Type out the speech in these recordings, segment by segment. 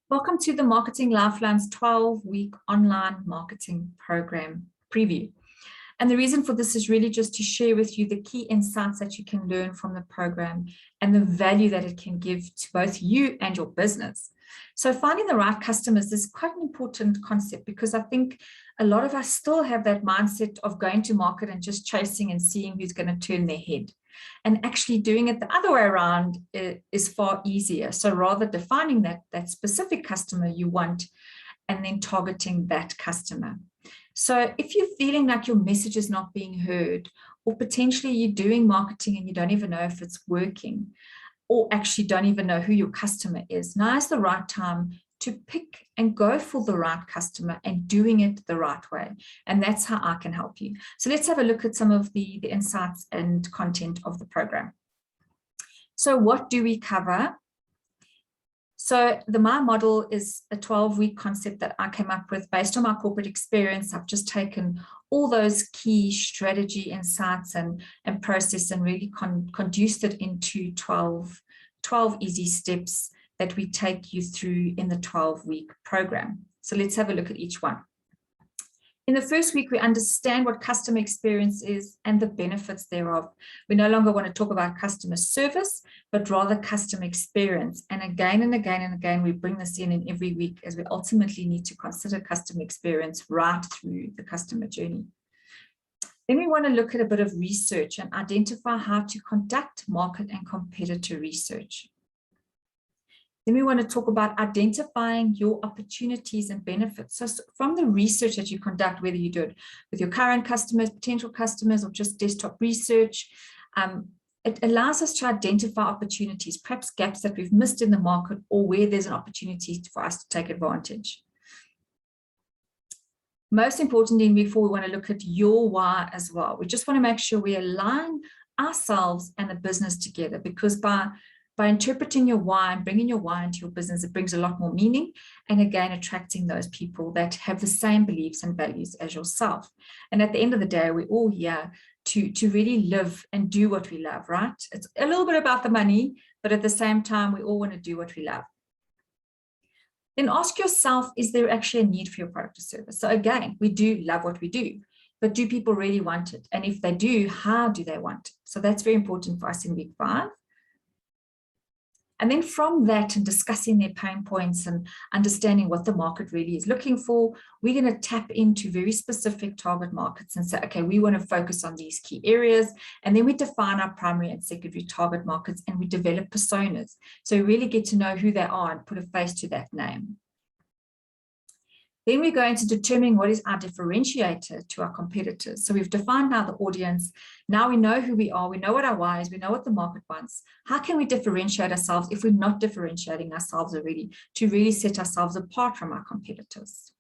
Welcome to the Marketing Lifeline's 12-week online marketing program preview. And the reason for this is really just to share with you the key insights that you can learn from the program and the value that it can give to both you and your business. So finding the right customers is quite an important concept, because I think a lot of us still have that mindset of going to market and just chasing and seeing who's going to turn their head. And actually doing it the other way around is far easier. So rather defining that specific customer you want and then targeting that customer. So if you're feeling like your message is not being heard, or potentially you're doing marketing and you don't even know if it's working, or actually don't even know who your customer is, now is the right time to pick and go for the right customer and doing it the right way. And that's how I can help you. So let's have a look at some of the insights and content of the program. So what do we cover? So the My Model is a 12-week concept that I came up with based on my corporate experience. I've just taken all those key strategy insights and process and really conduced it into 12 easy steps that we take you through in the 12-week program. So let's have a look at each one. In the first week, we understand what customer experience is and the benefits thereof. We no longer want to talk about customer service, but rather customer experience. And again and again and again, we bring this in every week, as we ultimately need to consider customer experience right through the customer journey. Then we want to look at a bit of research and identify how to conduct market and competitor research. Then we want to talk about identifying your opportunities and benefits. So from the research that you conduct, whether you do it with your current customers, potential customers, or just desktop research, it allows us to identify opportunities, perhaps gaps that we've missed in the market, or where there's an opportunity for us to take advantage. Most importantly, before we want to look at your why as well, we just want to make sure we align ourselves and the business together, because by interpreting your why and bringing your why into your business, it brings a lot more meaning, and again, attracting those people that have the same beliefs and values as yourself. And at the end of the day, we're all here to really live and do what we love, right? It's a little bit about the money, but at the same time, we all want to do what we love. Then ask yourself, is there actually a need for your product or service? So again, we do love what we do, but do people really want it? And if they do, how do they want it? So that's very important for us in week 5. And then from that, and discussing their pain points and understanding what the market really is looking for, we're going to tap into very specific target markets and say, okay, we want to focus on these key areas. And then we define our primary and secondary target markets, and we develop personas. So we really get to know who they are and put a face to that name. Then we're going to determine what is our differentiator to our competitors. So we've defined now the audience. Now we know who we are. We know what our why is. We know what the market wants. How can we differentiate ourselves if we're not differentiating ourselves already, to really set ourselves apart from our competitors?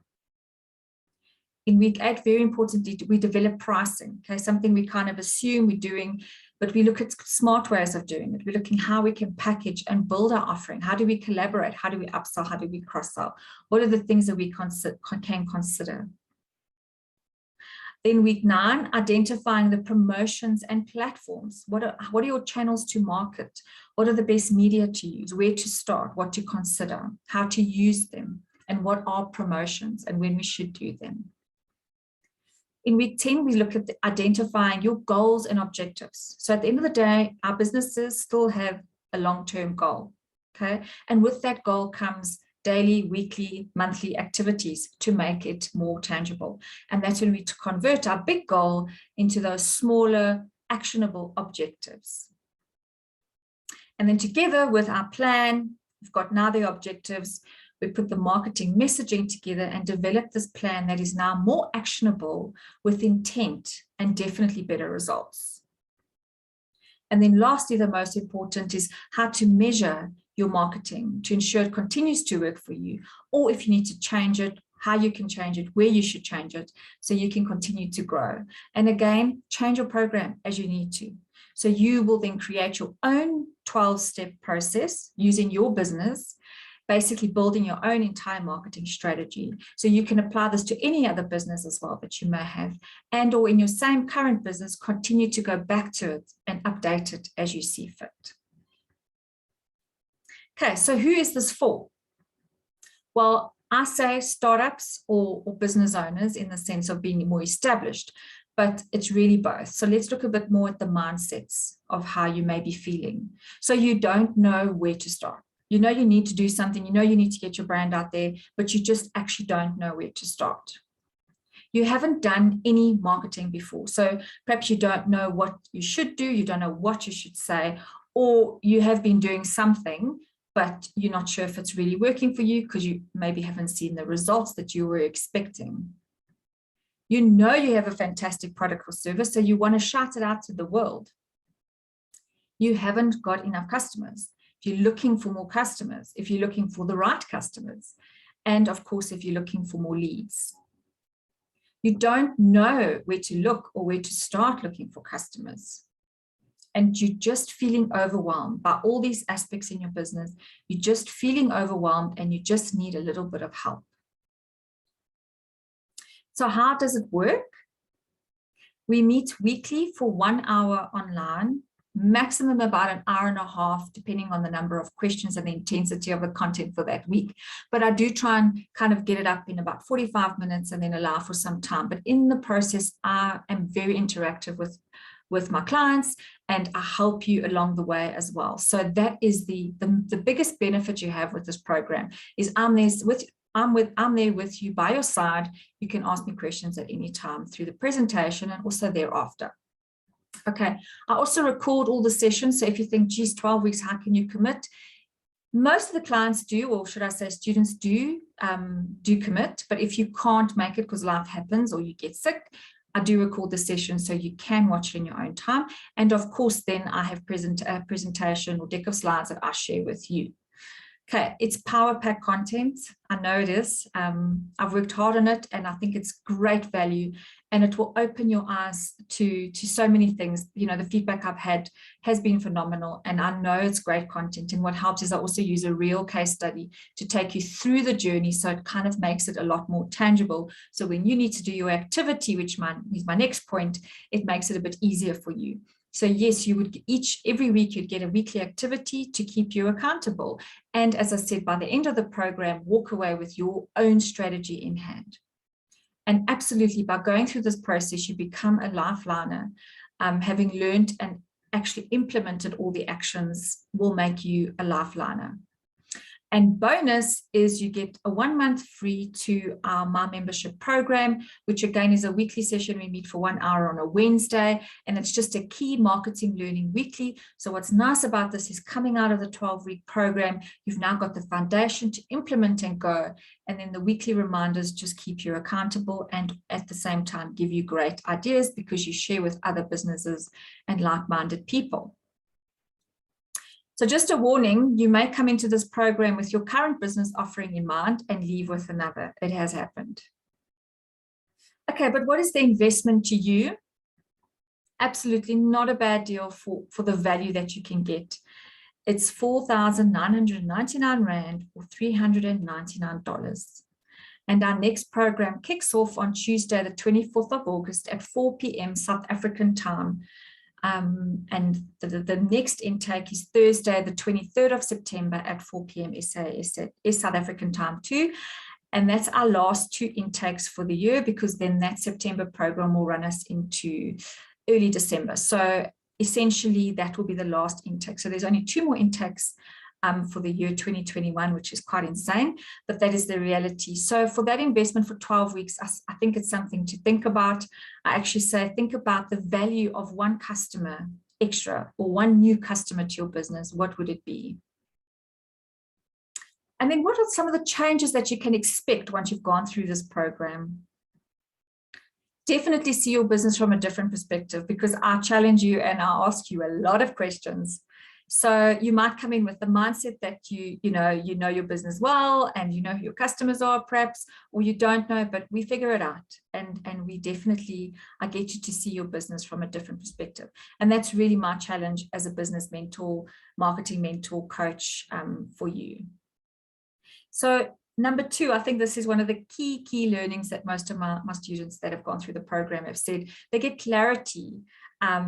In week 8, very importantly, we develop pricing. Okay, something we kind of assume we're doing, but we look at smart ways of doing it. We're looking how we can package and build our offering. How do we collaborate? How do we upsell? How do we cross-sell? What are the things that we can consider? Then week 9, identifying the promotions and platforms. What are your channels to market? What are the best media to use? Where to start? What to consider? How to use them? And what are promotions and when we should do them? In week 10, we look at identifying your goals and objectives. So at the end of the day, our businesses still have a long-term goal, okay? And with that goal comes daily, weekly, monthly activities to make it more tangible. And that's when we convert our big goal into those smaller, actionable objectives. And then together with our plan, we've got now the objectives. We put the marketing messaging together and develop this plan that is now more actionable, with intent and definitely better results. And then lastly, the most important is how to measure your marketing to ensure it continues to work for you, or if you need to change it, how you can change it, where you should change it, so you can continue to grow. And again, change your program as you need to. So you will then create your own 12-step process using your business, basically building your own entire marketing strategy. So you can apply this to any other business as well that you may have, and or in your same current business, continue to go back to it and update it as you see fit. Okay, so who is this for? Well, I say startups or business owners in the sense of being more established, but it's really both. So let's look a bit more at the mindsets of how you may be feeling. So you don't know where to start. You know you need to do something, you know you need to get your brand out there, but you just actually don't know where to start. You haven't done any marketing before, so perhaps you don't know what you should do, you don't know what you should say, or you have been doing something, but you're not sure if it's really working for you because you maybe haven't seen the results that you were expecting. You know you have a fantastic product or service, so you want to shout it out to the world. You haven't got enough customers. If you're looking for more customers, if you're looking for the right customers, and of course, if you're looking for more leads. You don't know where to look or where to start looking for customers. And you're just feeling overwhelmed by all these aspects in your business. You're just feeling overwhelmed and you just need a little bit of help. So how does it work? We meet weekly for 1 hour online, maximum about an hour and a half, depending on the number of questions and the intensity of the content for that week. But I do try and kind of get it up in about 45 minutes and then allow for some time. But in the process, I am very interactive with my clients and I help you along the way as well. So that is the biggest benefit you have with this program is I'm there with you by your side. You can ask me questions at any time through the presentation and also thereafter. Okay, I also record all the sessions. So if you think, geez, 12 weeks, how can you commit? Most of the clients do, or should I say students do commit. But if you can't make it because life happens or you get sick, I do record the session so you can watch it in your own time. And of course, then I have a presentation or deck of slides that I share with you. Okay, it's power pack content. I know it is. I've worked hard on it and I think it's great value and it will open your eyes to so many things. You know, the feedback I've had has been phenomenal and I know it's great content. And what helps is I also use a real case study to take you through the journey. So it kind of makes it a lot more tangible. So when you need to do your activity, which is my next point, it makes it a bit easier for you. So yes, you would every week you'd get a weekly activity to keep you accountable. And as I said, by the end of the program, walk away with your own strategy in hand. And absolutely, by going through this process, you become a lifeliner. Having learned and actually implemented all the actions will make you a lifeliner. And bonus is you get a 1 month free to our My Membership program, which again is a weekly session. We meet for 1 hour on a Wednesday, and it's just a key marketing learning weekly. So what's nice about this is coming out of the 12-week program, you've now got the foundation to implement and go. And then the weekly reminders just keep you accountable and at the same time give you great ideas because you share with other businesses and like-minded people. So just a warning, you may come into this program with your current business offering in mind and leave with another. It has happened. Okay, but what is the investment to you? Absolutely not a bad deal for the value that you can get. It's 4,999 Rand or $399. And our next program kicks off on Tuesday, the 24th of August at 4 p.m. South African time. And the next intake is Thursday, the 23rd of September at 4 p.m. South African time too. And that's our last 2 intakes for the year because then that September program will run us into early December. So essentially that will be the last intake. So there's only 2 more intakes for the year 2021, which is quite insane, but that is the reality. So for that investment for 12 weeks, I think it's something to think about. I actually say, think about the value of 1 customer extra or 1 new customer to your business. What would it be? And then what are some of the changes that you can expect once you've gone through this program? Definitely see your business from a different perspective because I challenge you and I ask you a lot of questions. So you might come in with the mindset that you know your business well and you know who your customers are perhaps, or you don't know, but we figure it out. And we definitely, I get you to see your business from a different perspective. And that's really my challenge as a business mentor, marketing mentor, coach for you. So number 2, I think this is one of the key learnings that most of my students that have gone through the program have said. They get clarity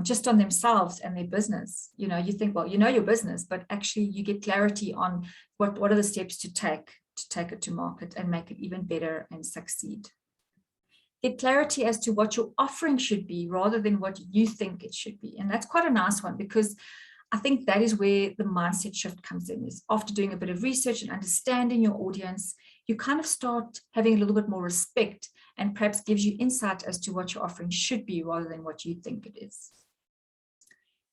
just on themselves and their business. You know, you think, well, you know your business, but actually you get clarity on what are the steps to take to take it to market and make it even better and succeed. Get clarity as to what your offering should be rather than what you think it should be. And that's quite a nice one, because I think that is where the mindset shift comes in, is after doing a bit of research and understanding your audience, you kind of start having a little bit more respect, and perhaps gives you insight as to what your offering should be rather than what you think it is.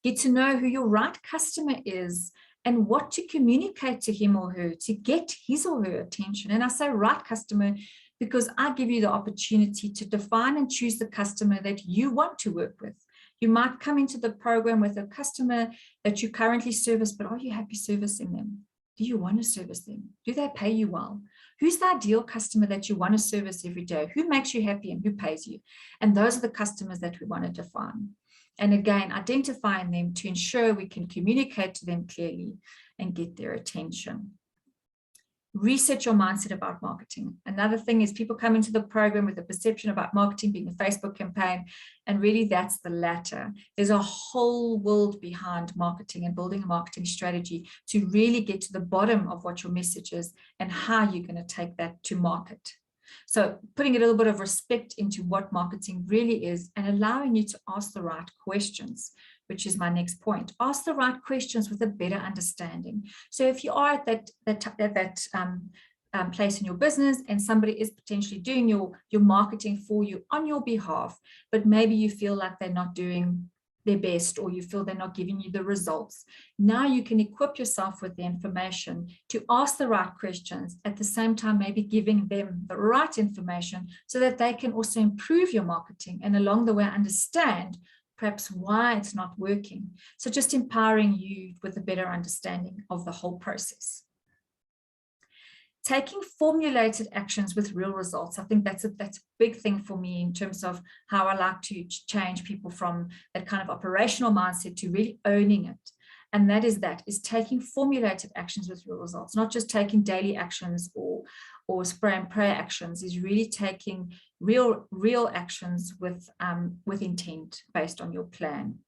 Get to know who your right customer is and what to communicate to him or her to get his or her attention. And I say right customer because I give you the opportunity to define and choose the customer that you want to work with. You might come into the program with a customer that you currently service, but are you happy servicing them? Do you want to service them? Do they pay you well? Who's the ideal customer that you want to service every day? Who makes you happy and who pays you? And those are the customers that we want to define. And again, identifying them to ensure we can communicate to them clearly and get their attention. Reset your mindset about marketing. Another thing is people come into the program with a perception about marketing being a Facebook campaign, and really that's the latter. There's a whole world behind marketing and building a marketing strategy to really get to the bottom of what your message is and how you're going to take that to market. So putting a little bit of respect into what marketing really is and allowing you to ask the right questions, which is my next point. Ask the right questions with a better understanding. So if you are at that place in your business and somebody is potentially doing your marketing for you on your behalf, but maybe you feel like they're not doing their best, or you feel they're not giving you the results. Now you can equip yourself with the information to ask the right questions, at the same time maybe giving them the right information so that they can also improve your marketing and along the way understand perhaps why it's not working. So just empowering you with a better understanding of the whole process. Taking formulated actions with real results. I think that's a big thing for me in terms of how I like to change people from that kind of operational mindset to really owning it. And that is taking formulated actions with real results, not just taking daily actions or spray and pray actions, is really taking real actions with intent based on your plan.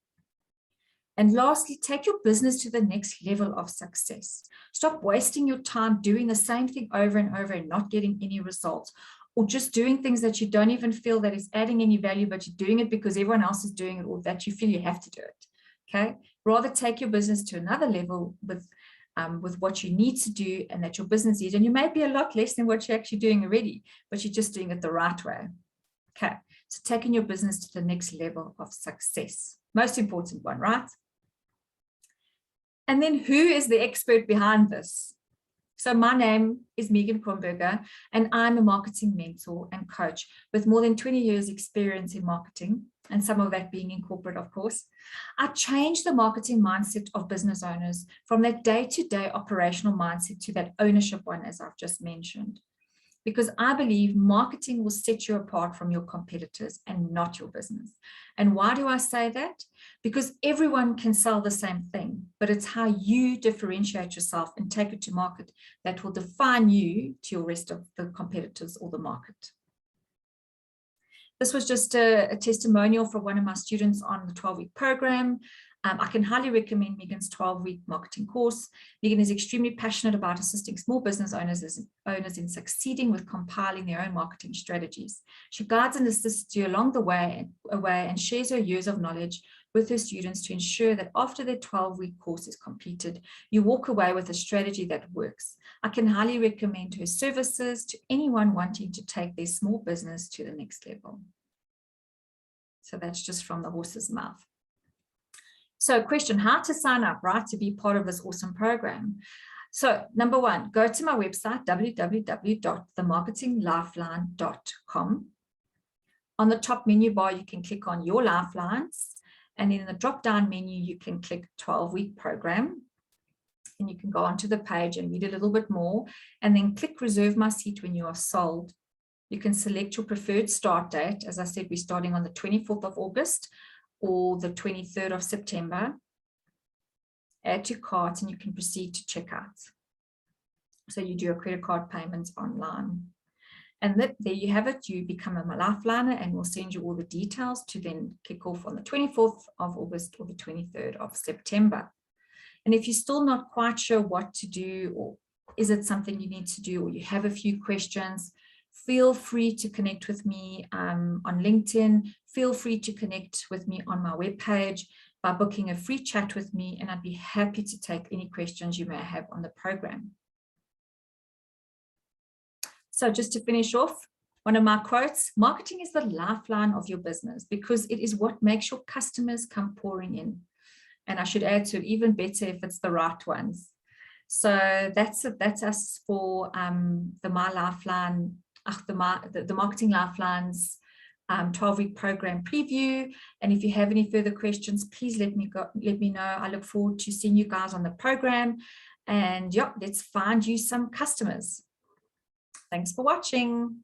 And lastly, take your business to the next level of success. Stop wasting your time doing the same thing over and over and not getting any results, or just doing things that you don't even feel that is adding any value, but you're doing it because everyone else is doing it, or that you feel you have to do it. Okay, rather take your business to another level with what you need to do and that your business needs. And you may be a lot less than what you're actually doing already, but you're just doing it the right way. Okay, so taking your business to the next level of success. Most important one, right? And then who is the expert behind this? So my name is Megan Kronberger, and I'm a marketing mentor and coach with more than 20 years experience in marketing, and some of that being in corporate, of course. I changed the marketing mindset of business owners from that day-to-day operational mindset to that ownership one, as I've just mentioned. Because I believe marketing will set you apart from your competitors and not your business. And why do I say that? Because everyone can sell the same thing, but it's how you differentiate yourself and take it to market that will define you to your rest of the competitors or the market. This was just a testimonial from one of my students on the 12-week program. I can highly recommend Megan's 12-week marketing course. Megan is extremely passionate about assisting small business owners in succeeding with compiling their own marketing strategies. She guides and assists you along the way and shares her years of knowledge with her students to ensure that after their 12-week course is completed, you walk away with a strategy that works. I can highly recommend her services to anyone wanting to take their small business to the next level. So that's just from the horse's mouth. So question, how to sign up, right, to be part of this awesome program. So number one, go to my website, www.themarketinglifeline.com. On the top menu bar, you can click on your lifelines. And in the drop-down menu, you can click 12-week program. And you can go onto the page and read a little bit more. And then click reserve my seat when you are sold. You can select your preferred start date. As I said, we're starting on the 24th of August. Or the 23rd of September, add to cart, and you can proceed to checkout. So you do your credit card payments online. And there you have it, you become a lifeliner, and we'll send you all the details to then kick off on the 24th of August or the 23rd of September. And if you're still not quite sure what to do or is it something you need to do, or you have a few questions, feel free to connect with me on LinkedIn. Feel free to connect with me on my webpage by booking a free chat with me, and I'd be happy to take any questions you may have on the program. So just to finish off, one of my quotes: marketing is the lifeline of your business because it is what makes your customers come pouring in. And I should add to it, even better if it's the right ones. So that's it. That's us for the Marketing Lifeline's 12-week program preview. And if you have any further questions, please let me know. I look forward to seeing you guys on the program. And yeah, let's find you some customers. Thanks for watching.